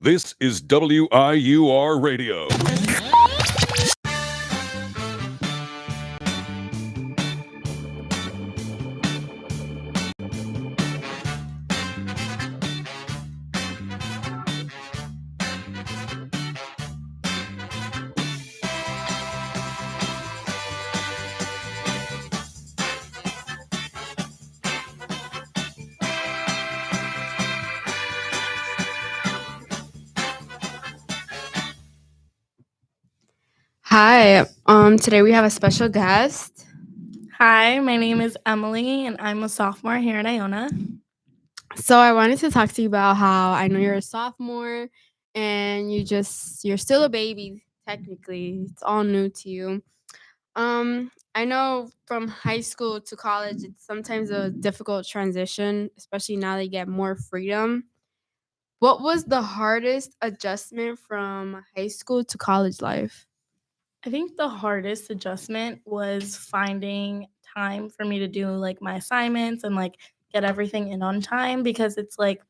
This is WIUR Radio. Hi. Today we have a special guest. Hi, my name is Emily, and I'm a sophomore here at Iona. So I wanted to talk to you about how I know you're a sophomore and you're still a baby technically. It's all new to you. I know from high school to college it's sometimes a difficult transition, especially now they get more freedom. What was the hardest adjustment from high school to college life? I think the hardest adjustment was finding time for me to do like my assignments and like get everything in on time because it's like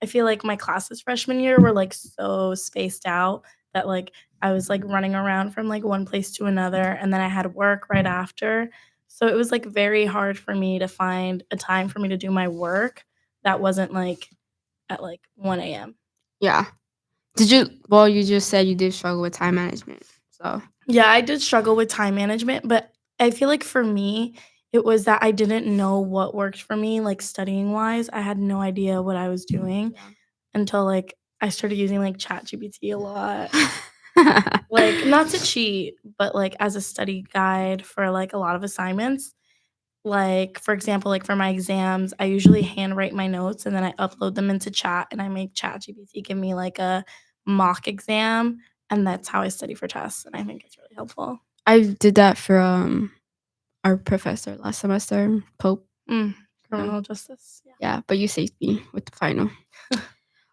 I feel like my classes freshman year were like so spaced out that like I was like running around from like one place to another and then I had work right after. So it was like very hard for me to find a time for me to do my work that wasn't like at like 1 a.m. Yeah. You just said you did struggle with time management. So Yeah, I did struggle with time management, but I feel like for me, it was that I didn't know what worked for me, like studying wise. I had no idea what I was doing until like I started using like ChatGPT a lot. Like not to cheat, but like as a study guide for like a lot of assignments. Like for example, like for my exams, I usually handwrite my notes and then I upload them into chat and I make ChatGPT give me like a mock exam and that's how I study for tests and I think it's really helpful. I did that for our professor last semester, Pope. Criminal justice. Yeah, but you saved me with the final.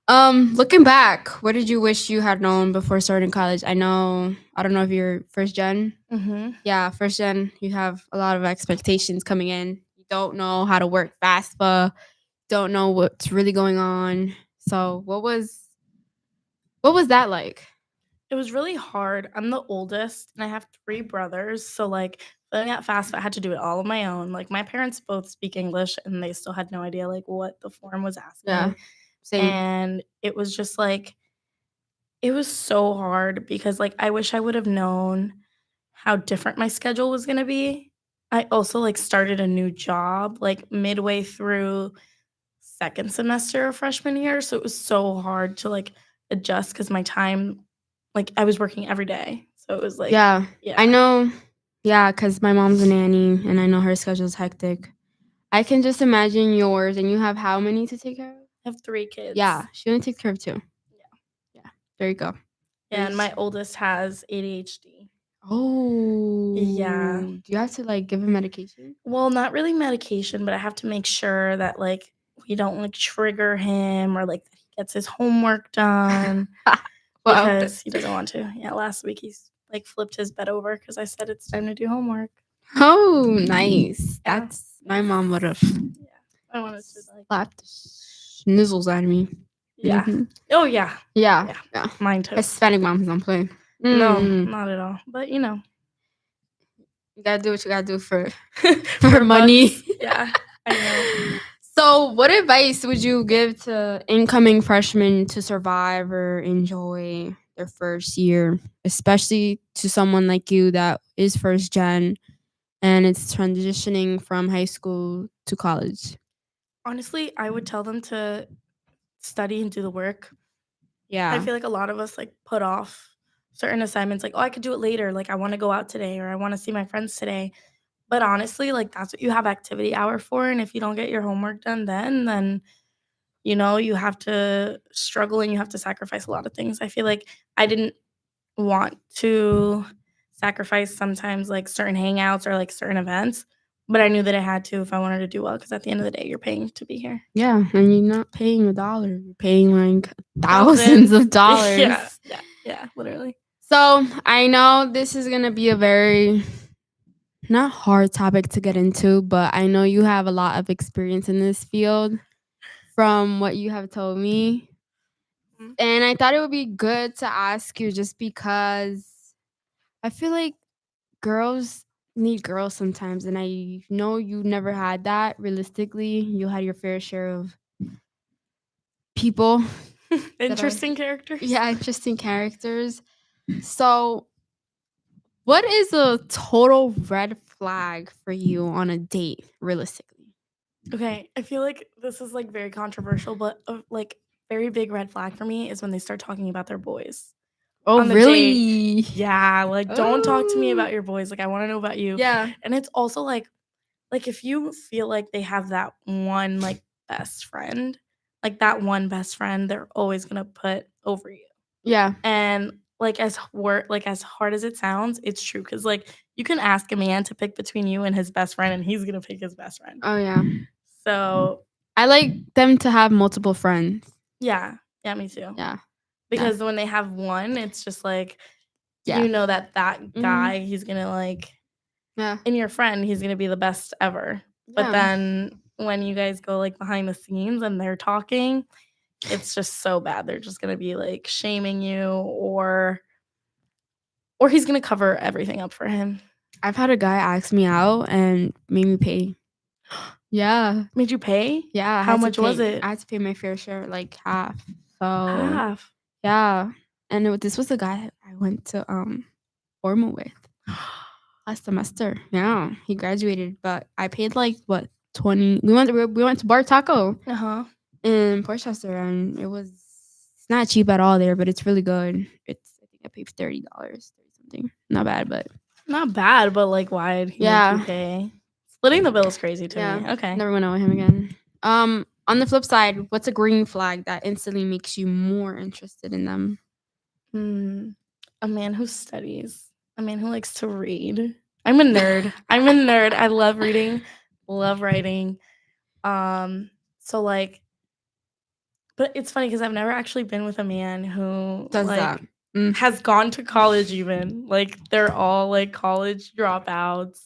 Looking back, what did you wish you had known before starting college? I don't know if you're first gen. Mm-hmm. Yeah, first gen, you have a lot of expectations coming in. You don't know how to work FAFSA, don't know what's really going on. So what was that like? It was really hard. I'm the oldest and I have three brothers. So like filling out FAFSA, I had to do it all on my own. Like my parents both speak English and they still had no idea like what the form was asking. Yeah, same. And it was just like it was so hard because like I wish I would have known how different my schedule was going to be. I also like started a new job like midway through second semester of freshman year, so it was so hard to like adjust cuz my time like I was working every day. So it was like Yeah. I know. Yeah, cuz my mom's a nanny and I know her schedule's hectic. I can just imagine yours, and you have how many to take care of? I have three kids. Yeah, she only takes care of 2. Yeah, there you go. Yeah, and my oldest has ADHD. Oh. Yeah. Do you have to like give him medication? Well, not really medication, but I have to make sure that like we don't like trigger him or like that he gets his homework done because he doesn't want to. Yeah, last week he's like flipped his bed over because I said it's time to do homework. Oh, nice. Yeah. That's my mom would have I wanted to like slapped the snizzles out of me. Yeah. Mhm. Oh yeah. Yeah. Mine too. Hispanic moms don't play. No, not at all. But you know, you gotta do what you gotta do for for money. bucks. Yeah, I know. So, what advice would you give to incoming freshmen to survive or enjoy their first year, especially to someone like you that is first gen and it's transitioning from high school to college? Honestly, I would tell them to study and do the work. Yeah. I feel like a lot of us like put off certain assignments like, "Oh, I could do it later. Like I want to go out today or I want to see my friends today." But honestly, like that's what you have activity hour for and if you don't get your homework done then you know, you have to struggle and you have to sacrifice a lot of things. I feel like I didn't want to sacrifice sometimes like certain hangouts or like certain events, but I knew that I had to if I wanted to do well because at the end of the day, you're paying to be here. Yeah, and you're not paying $1. You're paying like thousands of dollars. Yeah, literally. So I know this is gonna be a very not hard topic to get into, but I know you have a lot of experience in this field from what you have told me. And I thought it would be good to ask you just because I feel like girls need girls sometimes. And I know you never had that. Realistically, you had your fair share of people that are, Interesting characters. yeah, interesting characters. So, what is a total red flag for you on a date, realistically? Okay, I feel like this is like very controversial, but like very big red flag for me is when they start talking about their boys. Oh, On the really? Yeah, like don't talk to me Oh. about your boys. Like I want to know about you. Yeah. And it's also like if you feel like they have that one like best friend, like that one best friend, they're always gonna put over you. Yeah. And like as hard as it sounds, it's true because like you can ask a man to pick between you and his best friend, and he's gonna pick his best friend. Oh, yeah. So I like them to have multiple friends. yeah, me too. Yeah. Because when they have one, it's just like Yeah. you know that Mhm. guy, he's gonna like Yeah. and your friend, he's gonna be the best ever. But Yeah. then when you guys go like behind the scenes and they're talking, it's just so bad. They're just gonna be like shaming you or he's gonna cover everything up for him. I've had a guy ask me out and made me pay. Yeah. Made you pay? Yeah. How much was it? I had to pay my fair share, like half. So Half. yeah. And this was the guy that I went to formal with last semester. Yeah. He graduated, but I paid like what 20. We went to Bar Taco in Portchester, and it's not cheap at all there, but it's really good. I think I paid $30, 30 something. Not bad, but Not bad, but like why did he make you pay? Splitting the bill is crazy to me. Okay. Never went out with him again. On the flip side, what's a green flag that instantly makes you more interested in them? A man who studies. A man who likes to read. I'm a nerd. I love reading, love writing. So like, but it's funny because I've never actually been with a man who Does like that? has gone to college even. Like they're all like college dropouts,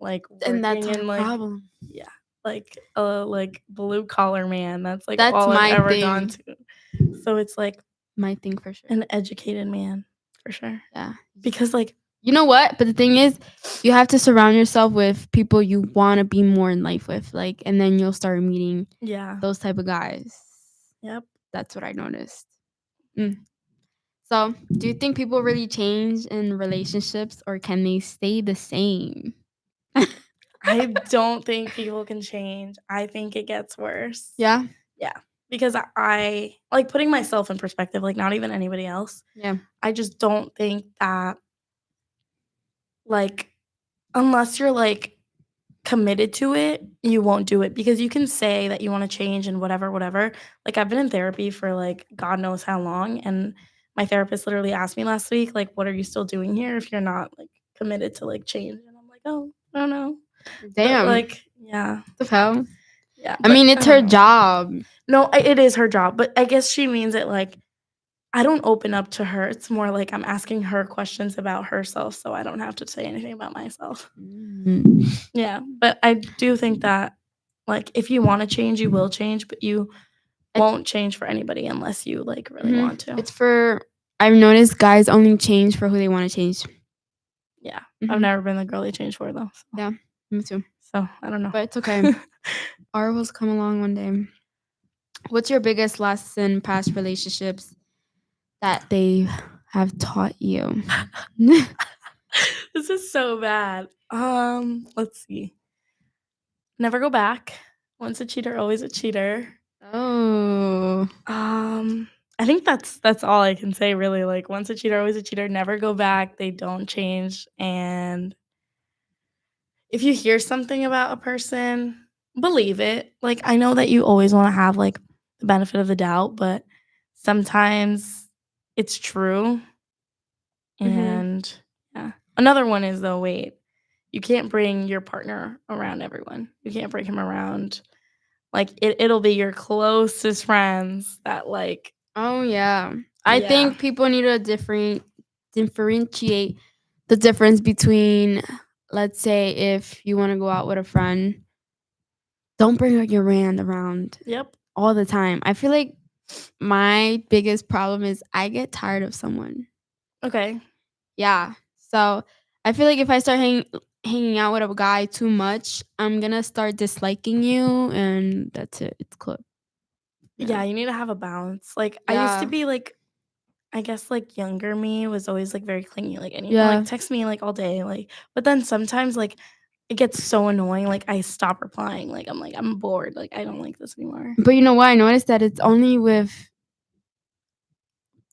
like And that's working in our like problem. yeah, like a like blue collar man. That's like That's all I've my ever gone thing. to. So it's like My thing for sure. an educated man for sure. Yeah. Because like You know what? But the thing is, you have to surround yourself with people you want to be more in life with, like, and then you'll start meeting those type of guys. Yep. That's what I noticed. So, do you think people really change in relationships, or can they stay the same? I don't think people can change. I think it gets worse. Yeah. Yeah. Because I like putting myself in perspective, like not even anybody else. Yeah. I just don't think that like unless you're like committed to it, you won't do it because you can say that you want to change and whatever. Like I've been in therapy for like God knows how long and my therapist literally asked me last week like what are you still doing here if you're not like committed to like change? And I'm like, "Oh, I don't know." Damn. But, like, yeah. What the hell? Yeah. I mean, it's her job. No, it is her job, but I guess she means it like I don't open up to her. It's more like I'm asking her questions about herself so I don't have to say anything about myself. Yeah, but I do think that like if you want to change, you will change, but you won't change for anybody unless you like really want to. I've noticed guys only change for who they want to change. Yeah. I've never been the girl they change for though. So. Yeah, me too. So I don't know. But it's okay. Our will come along one day. What's your biggest lesson past relationships that they have taught you? This is so bad. Let's see. Never go back. Once a cheater, always a cheater. Oh. I think that's all I can say really. Like once a cheater, always a cheater. Never go back. They don't change. And if you hear something about a person, believe it. Like I know that you always want to have like the benefit of the doubt, but sometimes it's true. And yeah. Another one is though, wait. You can't bring your partner around everyone. You can't bring him around. Like it'll be your closest friends that like. Oh yeah. I think people need to differentiate the difference between, let's say, if you want to go out with a friend, don't bring your friend around. Yep. All the time. I feel like my biggest problem is I get tired of someone. Okay. Yeah. So I feel like if I start hanging out with a guy too much, I'm gonna start disliking you, and that's it. It's clip. Yeah, you need to have a balance. Like I used to Yeah. be like, I guess like younger me was always like very clingy, like and you can Yeah. like text me like all day, like but then sometimes like it gets so annoying, like I stop replying. Like I'm bored. Like I don't like this anymore. But you know what? I noticed that it's only with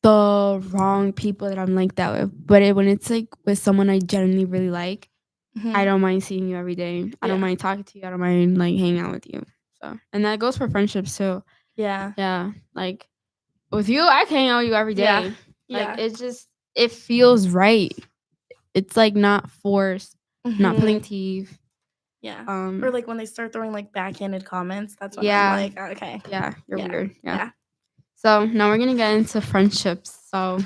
the wrong people that I'm like that with. But when it's like with someone I genuinely really like, I Mhm. don't mind seeing you every day. I don't Yeah. mind talking to you. I don't mind like hanging out with you. So, and that goes for friendships too. Yeah. Yeah, like with you, I can hang out with you every Yeah. day. Yeah. Like it feels right. It's like not forced, not pulling Mhm. teeth. Yeah. Or Um, like when they start throwing like backhanded comments, that's when I'm yeah, like, okay. yeah, you're Yeah. weird. Yeah. Yeah. So now we're gonna get into friendships. So,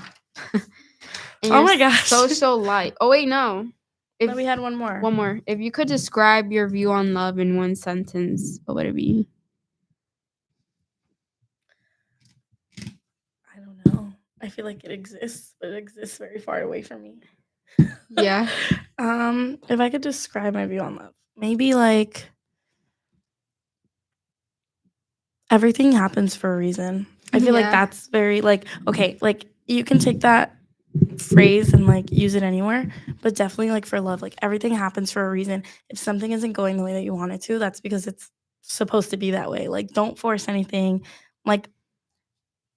in Oh your my gosh. social life. Oh wait, no. Then we had one more. One more. If you could describe your view on love in one sentence, what would it be? I don't know. I feel like it exists, but it exists very far away from me. Yeah. If I could describe my view on love, maybe like everything happens for a reason. I feel like Yeah. that's very like okay, like you can take that phrase and like use it anywhere, but definitely like for love, like everything happens for a reason. If something isn't going the way that you want it to, that's because it's supposed to be that way. Like don't force anything. Like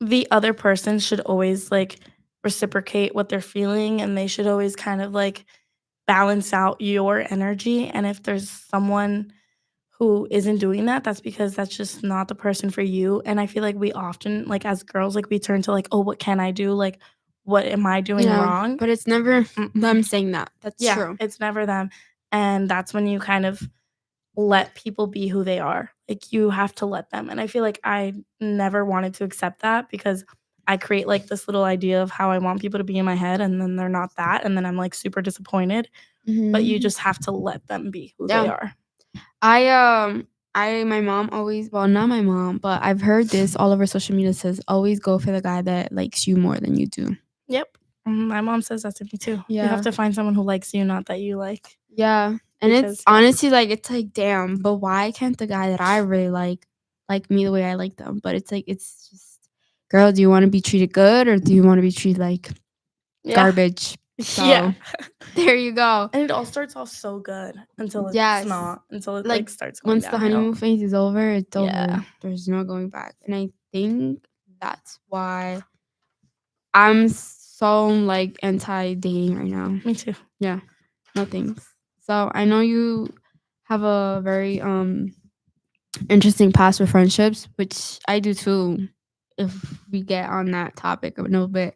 the other person should always like reciprocate what they're feeling and they should always kind of like balance out your energy. And if there's someone who isn't doing that, that's because that's just not the person for you. And I feel like we often, like as girls, like we turn to like, oh, what can I do? Like, what am I doing Yeah. wrong? But it's never Mm-mm. them saying that. That's Yeah, true. it's never them. And that's when you kind of let people be who they are. Like you have to let them. And I feel like I never wanted to accept that because I create like this little idea of how I want people to be in my head and then they're not that and then I'm like super disappointed. But you just have to let them be who they Yeah. are. My mom always, well, not my mom, but I've heard this all over social media says always go for the guy that likes you more than you do. Yep. My mom says that to me too. You Yeah. have to find someone who likes you, not that you like. Yeah. And Because, it's honestly like it's like damn, but why can't the guy that I really like me the way I like them? But it's like it's just girl, do you want to be treated good or do you want to be treated like garbage? So Yeah. there you go. And it all starts off so good until it's Yes. not. Until it Like, like starts going once the downhill. honeymoon phase is over, it's Yeah. over. There's no going back. And I think that's why I'm so like anti-dating right now. Me too. Yeah. No thanks. So I know you have a very interesting past with friendships, which I do too, if we get on that topic a little bit.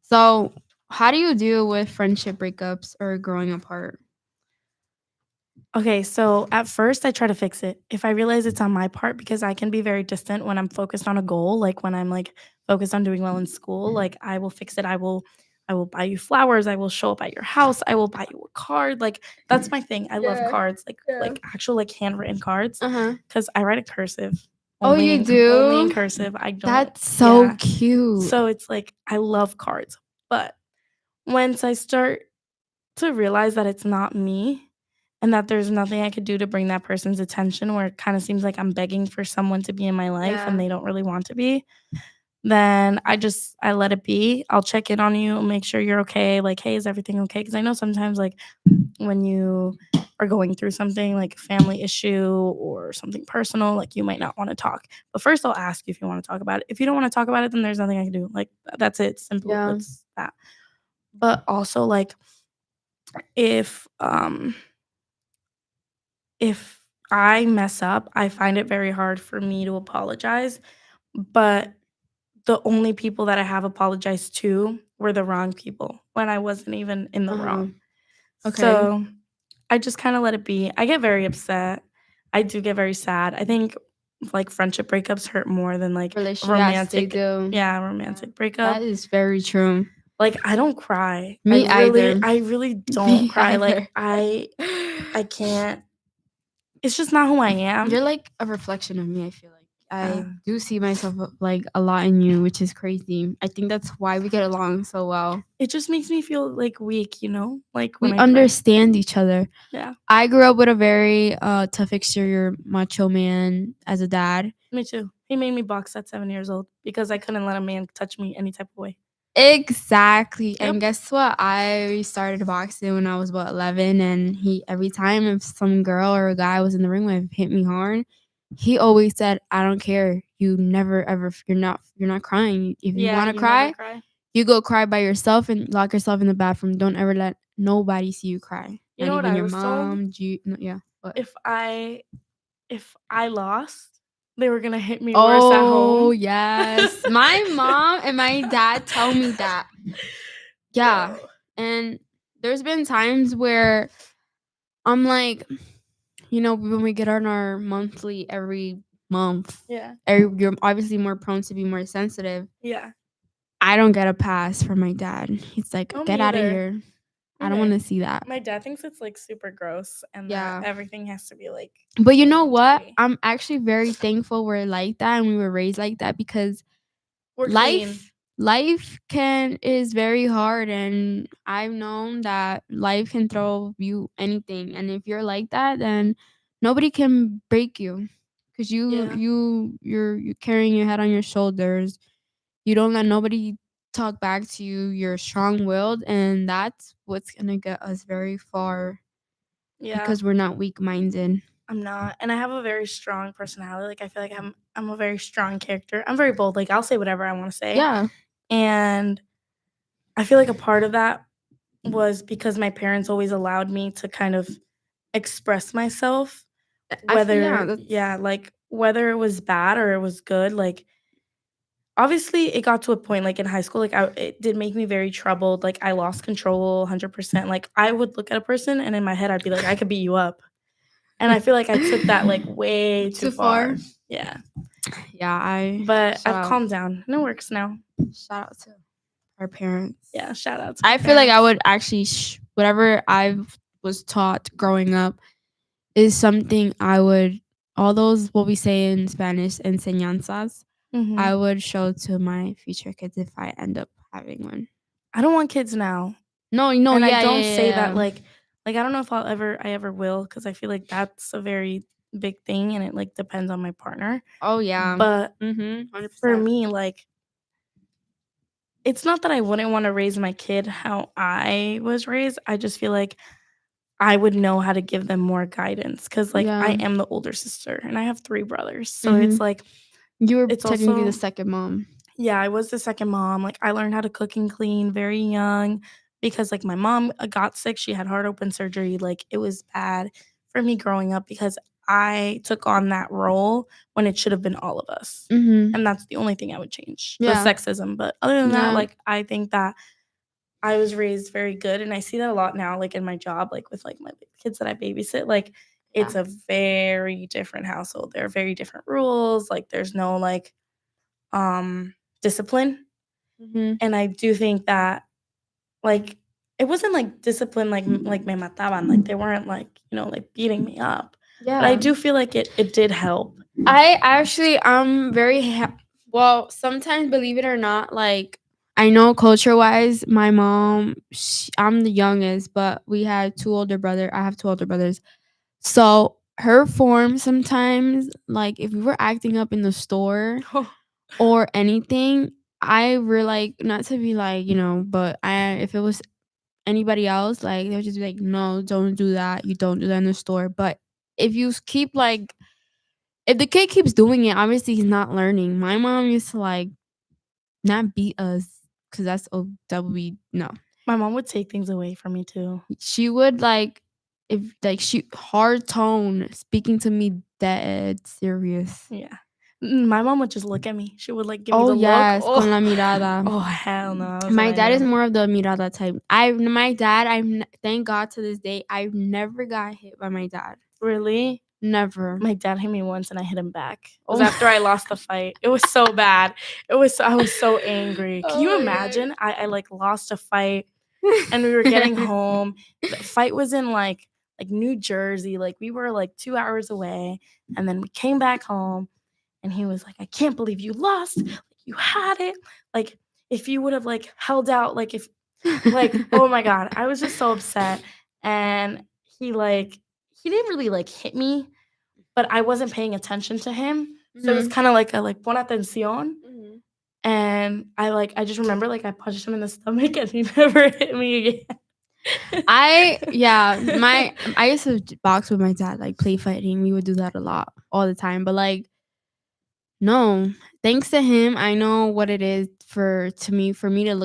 So how do you deal with friendship breakups or growing apart? Okay, so at first I try to fix it. If I realize it's on my part, because I can be very distant when I'm focused on a goal, like when I'm like focused on doing well in school, like I will fix it. I will buy you flowers, I will show up at your house, I will buy you a card. Like that's my thing. I love Yeah, cards, yeah. like actual like handwritten cards Uh-huh. because I write in cursive. Oh, you do? Only in cursive. I don't. That's so yeah. cute. So it's like I love cards. But once I start to realize that it's not me and that there's nothing I could do to bring that person's attention where it kind of seems like I'm begging for someone to be in my life Yeah. and they don't really want to be, then I let it be. I'll check in on you, make sure you're okay. Like, hey, is everything okay? Because I know sometimes like when you are going through something like a family issue or something personal, like you might not want to talk. But first I'll ask you if you want to talk about it. If you don't want to talk about it, then there's nothing I can do. Like that's it. Simple. Yeah. It's that. But also like if if I mess up, I find it very hard for me to apologize, but the only people that I have apologized to were the wrong people when I wasn't even in the wrong. Okay. So, I just kinda let it be. I get very upset. I do get very sad. I think, like, friendship breakups hurt more than, like, a Yes, they romantic do. romantic breakup. That is very true. Like, I don't cry. Me either. I really don't Me cry. either. Like, I can't. It's just not who I am. You're like a reflection of me, I feel like. I do see myself like a lot in you, which is crazy. I think that's why we get along so well. It just makes me feel like weak, you know? Like We when understand each other. Yeah. I grew up with a very tough exterior macho man as a dad. Me too. He made me box at 7 years old because I couldn't let a man touch me any type of way. Exactly. Yep. And guess what? I started boxing when I was 11, and he every time if some girl or a guy was in the ring with hit me hard, he always said, "I don't care. You never ever you're not crying. If you want to cry, you go cry by yourself and lock yourself in the bathroom. Don't ever let nobody see you cry. You Not know what even I your was mom." told? Yeah. What? If I lost, they were gonna hit me worse at Oh home. yes, my mom and my dad tell me that. Yeah, No. and there's been times where I'm like, you know, when we get on our monthly every month, Yeah. you're obviously more prone to be more sensitive. Yeah. I don't get a pass from my dad. He's like, No, get me out of either. here. I don't want to see that. My dad thinks it's like super gross and Yeah. that everything has to be like. But you know what? tidy. I'm actually very thankful we're like that and we were raised like that, because We're clean. life is very hard, and I've known that life can throw you anything, and if you're like that, then nobody can break you, because you're carrying your head on your shoulders. You don't let nobody talk back to you. You're strong-willed, and that's what's gonna get us very far. Yeah. Because we're not weak-minded. I'm not, and I have a very strong personality. Like I feel like I'm a very strong character. I'm very bold. Like I'll say whatever I want to say. Yeah. And I feel like a part of that was because my parents always allowed me to kind of express myself, whether like whether it was bad or it was good. Like obviously it got to a point like in high school, like it did make me very troubled. Like I lost control 100%. Like I would look at a person and in my head I'd be like, I could beat you up. And I feel like I took that like way too far. Yeah. Yeah, But I've calmed down and it works now. Shout out to our parents. Yeah, shout out to my I feel like I parents. would actually whatever I was taught growing up is something I would, all those what we say in Spanish, enseñanzas, I would show to my future kids if I end up having one. I don't want kids now. No, and I don't say that like I don't know if I ever will, because I feel like that's a very big thing and it like depends on my partner. Oh yeah. But 100%. for me, like it's not that I wouldn't want to raise my kid how I was raised. I just feel like I would know how to give them more guidance, because like I am the older sister and I have 3 brothers. So it's like you were it's technically also the second mom. Yeah, I was the second mom. Like I learned how to cook and clean very young because like my mom got sick. She had heart open surgery. Like it was bad for me growing up because I took on that role when it should have been all of us. And that's the only thing I would change. The sexism. But other than that, like I think that I was raised very good, and I see that a lot now, like in my job, like with like my kids that I babysit. Like it's a very different household. There are very different rules. Like there's no like discipline. And I do think that like it wasn't like discipline like me mataban, like they weren't like, you know, like beating me up. But I do feel like it did help. I'm very well, sometimes, believe it or not, like I know culture wise, my mom, I'm the youngest, but we had 2 older brothers. I have 2 older brothers. So her form sometimes, like if we were acting up in the store or anything, I were like, not to be like, you know, but if it was anybody else, like they would just be like, no, don't do that. You don't do that in the store. But if you keep like, if the kid keeps doing it, obviously he's not learning. My mom used to like not beat us, because that would be no. My mom would take things away from me too. She would like, if like she hard tone speaking to me dead serious. Yeah. My mom would just look at me. She would like give me the look. Con la mirada. Oh hell no. My dad is more of the mirada type. Thank God to this day, I've never got hit by my dad. Really? Never. My dad hit me once and I hit him back. It was after I lost the fight. It was so bad. I was so angry. Can you imagine? I like lost a fight and we were getting home. The fight was in like New Jersey. Like we were like 2 hours away, and then we came back home And he was like, I can't believe you lost. Like, you had it. Like, if you would have like held out, like if like, oh my God, I was just so upset. And he didn't really like hit me, but I wasn't paying attention to him. So it was kind of like a like buena atención. And I just remember like I punched him in the stomach and he never hit me again. I used to box with my dad, like play fighting. We would do that a lot, all the time. But like, no, thanks to him, I know what it is for me to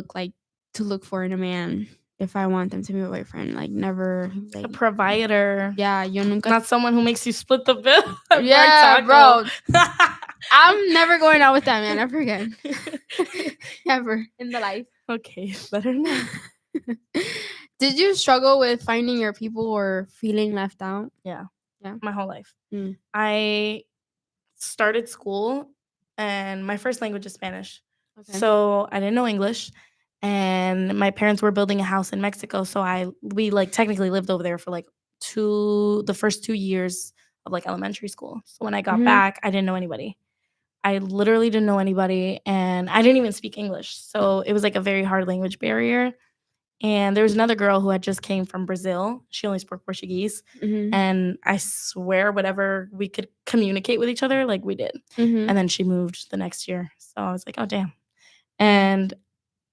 look for in a man if I want them to be my boyfriend. Like never A like provider. yeah, yo nunca. Not someone who makes you split the bill. at Yeah, Bar bro. Taco. I'm never going out with that man ever again. Ever in the life. Okay, better not. Did you struggle with finding your people or feeling left out? Yeah. Yeah. My whole life. Mm. I started school and my first language is Spanish. Okay. So I didn't know English. And my parents were building a house in Mexico. So we like technically lived over there for like the first 2 years of like elementary school. So when I got back, I didn't know anybody. I literally didn't know anybody and I didn't even speak English. So it was like a very hard language barrier. And there was another girl who had just came from Brazil. She only spoke Portuguese. And I swear whatever we could communicate with each other, like we did. And then she moved the next year. So I was like, oh, damn. And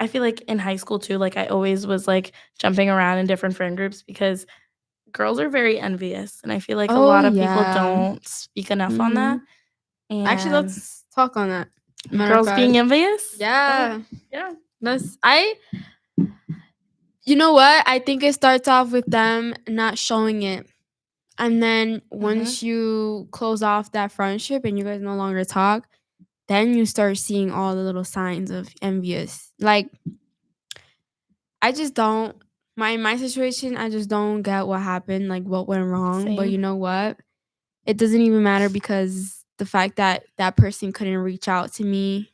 I feel like in high school too, like I always was like jumping around in different friend groups because girls are very envious. And I feel like a lot of people don't speak enough on that. And actually, let's talk on that. Girls being envious? Yeah. Yeah. You know what? I think it starts off with them not showing it. And then once you close off that friendship and you guys no longer talk, then you start seeing all the little signs of envious. Like, I just don't, my situation, I just don't get what happened, like what went wrong. But you know what? It doesn't even matter because the fact that that person couldn't reach out to me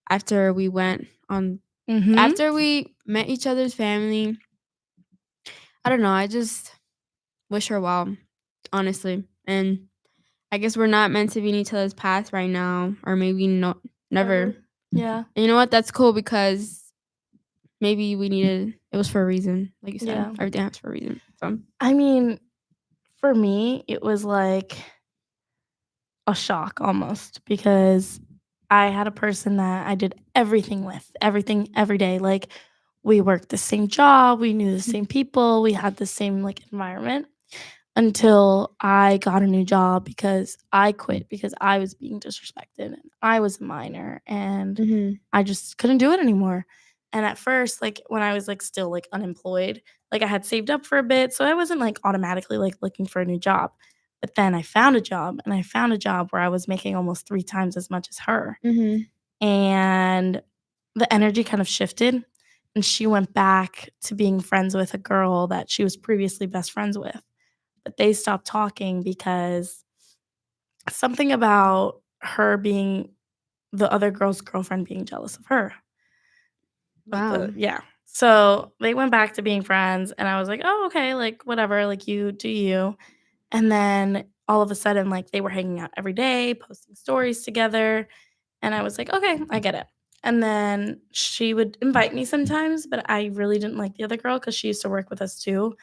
after we went on, after we met each other's family, I don't know. I just wish her well, honestly. And I guess we're not meant to be in each other's path right now, or maybe never. Yeah. And you know what? That's cool because maybe it was for a reason. Like you said, everything happens for a reason. So I mean, for me, it was like a shock almost because I had a person that I did everything with, everything every day. Like we worked the same job, we knew the same people, we had the same like environment until I got a new job because I quit because I was being disrespected and I was a minor and I just couldn't do it anymore. And at first, like when I was like still like unemployed, like I had saved up for a bit, so I wasn't like automatically like looking for a new job. But then I found a job and I found a job where I was making almost 3 times as much as her. And the energy kind of shifted and she went back to being friends with a girl that she was previously best friends with. But they stopped talking because something about her being the other girl's girlfriend being jealous of her. wow. Yeah. So they went back to being friends and I was like, oh, okay, like whatever, like you do you. And then all of a sudden, like they were hanging out every day, posting stories together. And I was like, okay, I get it. And then she would invite me sometimes, but I really didn't like the other girl because she used to work with us too.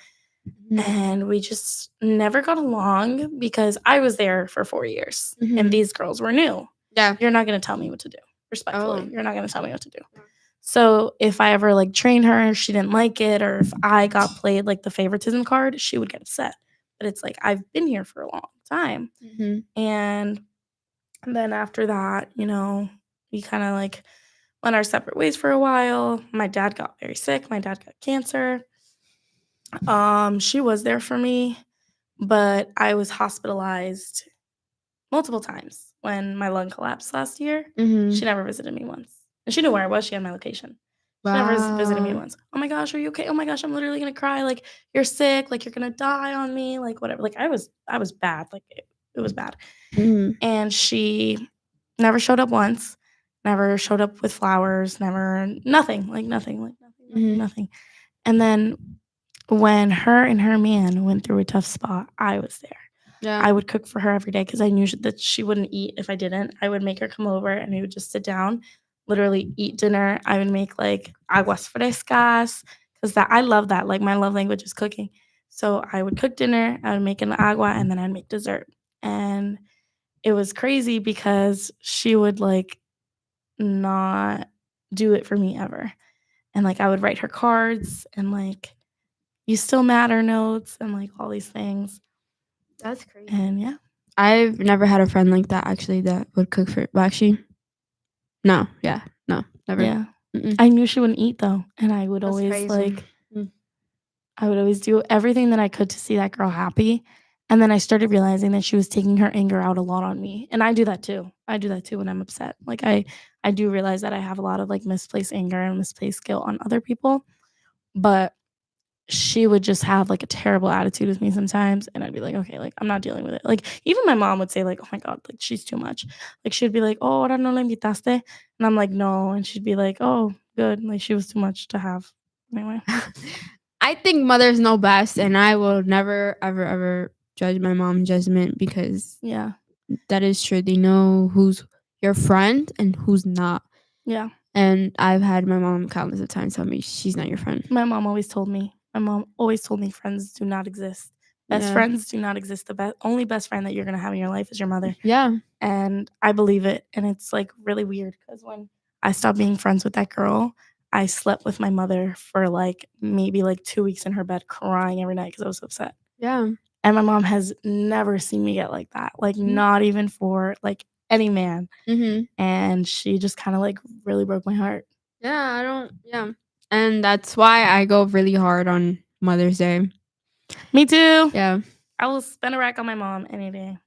And we just never got along because I was there for 4 years and these girls were new. Yeah. You're not going to tell me what to do. Respectfully, you're not going to tell me what to do. So if I ever like trained her, she didn't like it, or if I got played like the favoritism card, she would get upset. But it's like, I've been here for a long time. And then after that, you know, we kind of like went our separate ways for a while. My dad got very sick. My dad got cancer. She was there for me, but I was hospitalized multiple times when my lung collapsed last year. She never visited me once. And she knew where I was. She had my location. She never visited me once. Oh my gosh, are you okay? Oh my gosh, I'm literally gonna cry. Like you're sick. Like you're gonna die on me. Like whatever. Like I was bad. Like it was bad. And she never showed up once. Never showed up with flowers. Never nothing. Like nothing. Nothing. And then when her and her man went through a tough spot, I was there. Yeah. I would cook for her every day because I knew that she wouldn't eat if I didn't. I would make her come over and we would just sit down, literally eat dinner. I would make like aguas frescas because I love that. Like my love language is cooking. So I would cook dinner, I would make an agua, and then I'd make dessert. And it was crazy because she would like not do it for me ever. And like I would write her cards and like you still matter notes and like all these things. That's crazy. And yeah. I've never had a friend like that actually that would cook for. Well, actually, no. Yeah, no, never. Yeah. Mm-mm. I knew she wouldn't eat though, and I would That's always crazy. like Mm. I would always do everything that I could to see that girl happy. And then I started realizing that she was taking her anger out a lot on me. And I do that too. I do that too when I'm upset. Like I do realize that I have a lot of like misplaced anger and misplaced guilt on other people. But she would just have like a terrible attitude with me sometimes. And I'd be like, okay, like I'm not dealing with it. Like even my mom would say, like, oh my God, like she's too much. Like she'd be like, oh, ahora no la invitaste. And I'm like, no. And she'd be like, oh, good. Like she was too much to have. Anyway. I think mothers know best, and I will never, ever, ever judge my mom's judgment because Yeah. that is true. They know who's your friend and who's not. Yeah. And I've had my mom countless of times tell me she's not your friend. My mom always told me. My mom always told me friends do not exist. Best Yeah. friends do not exist. The only best friend that you're gonna have in your life is your mother. Yeah. And I believe it. And it's like really weird because when I stopped being friends with that girl, I slept with my mother for like maybe like 2 weeks in her bed crying every night because I was upset. Yeah. And my mom has never seen me get like that. Like Mhm. not even for like any man. Mm-hmm. And she just kind of like really broke my heart. Yeah. And that's why I go really hard on Mother's Day. Me too. Yeah. I will spend a rack on my mom any day.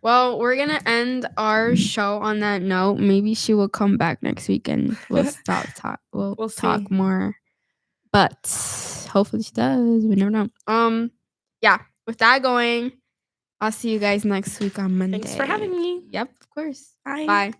Well, we're going to end our show on that note. Maybe she will come back next week and we'll talk. We'll talk see. more. But hopefully she does. We never know. Yeah. With that going, I'll see you guys next week on Monday. Thanks for having me. Yep, of course. Bye. Bye.